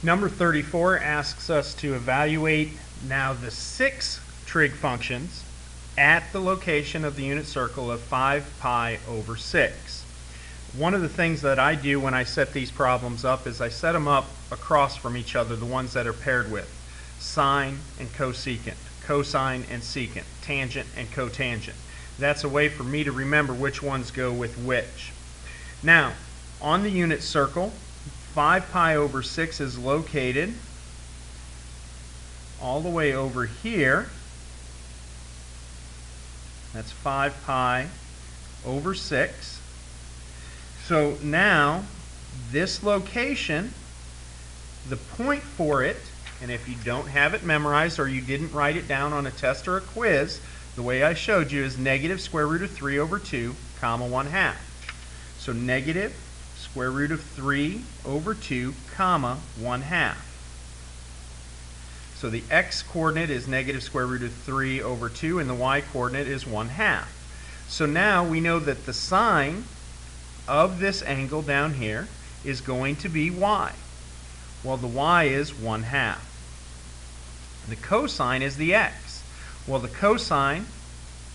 Number 34 asks us to evaluate now the 6 trig functions at the location of the unit circle of 5 pi over 6. One of the things that I do when I set these problems up is I set them up across from each other, the ones that are paired with sine and cosecant, cosine and secant, tangent and cotangent. That's a way for me to remember which ones go with which. Now, on the unit circle, 5 pi over 6 is located all the way over here. That's 5 pi over 6. So now, this location, the point for it, and if you don't have it memorized or you didn't write it down on a test or a quiz, the way I showed you is negative square root of 3 over 2, comma 1/2. So negative square root of 3 over 2, comma 1/2. So the x coordinate is negative square root of 3 over 2, and the y coordinate is 1/2. So now we know that the sine of this angle down here is going to be y. Well, the y is 1/2. The cosine is the x. Well, the cosine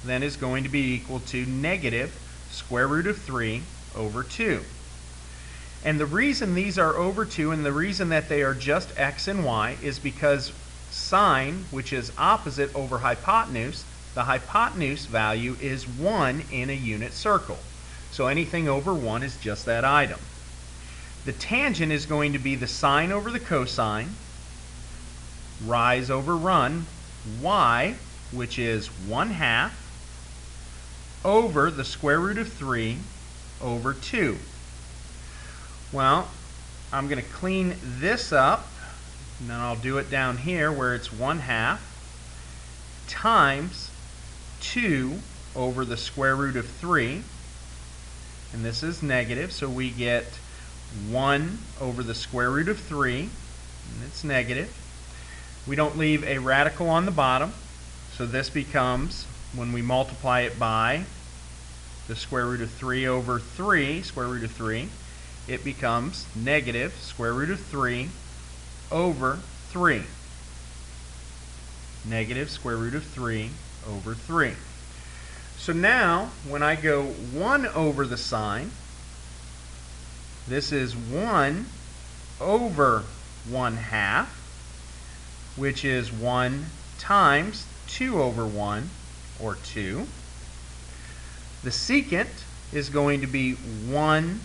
then is going to be equal to negative square root of 3 over 2. And the reason these are over 2 and the reason that they are just x and y is because sine, which is opposite over hypotenuse, the hypotenuse value is 1 in a unit circle. So anything over 1 is just that item. The tangent is going to be the sine over the cosine, rise over run, y, which is 1/2, over the square root of 3 over 2. Well, I'm going to clean this up, and then I'll do it down here where it's 1/2 times 2 over the square root of 3, and this is negative, so we get 1 over the square root of 3, and it's negative. We don't leave a radical on the bottom, so this becomes, when we multiply it by the square root of 3 over 3, square root of 3, it becomes negative square root of 3 over 3. Negative square root of 3 over 3. So now, when I go 1 over the sine, this is 1 over 1/2, which is 1 times 2 over 1, or 2. The secant is going to be 1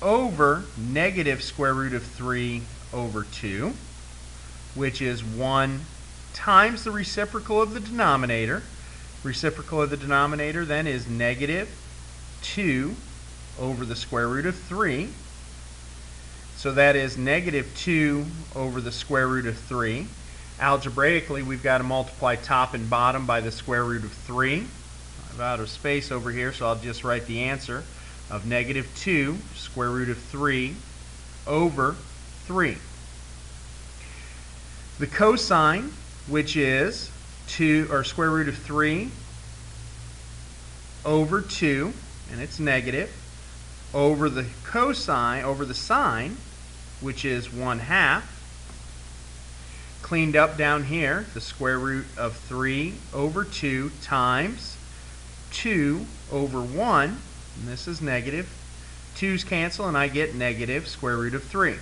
over negative square root of 3 over 2, which is 1 times the reciprocal of the denominator. Reciprocal of the denominator then is negative 2 over the square root of 3. So that is negative 2 over the square root of 3. Algebraically, we've got to multiply top and bottom by the square root of 3. I'm out of space over here, so I'll just write the answer of negative 2 square root of 3 over 3. The cosine, which is 2 or square root of 3 over 2, and it's negative, over the cosine, over the sine, which is 1/2. Cleaned up down here, the square root of 3 over 2 times 2 over 1, and this is negative. 2's cancel, and I get negative square root of 3.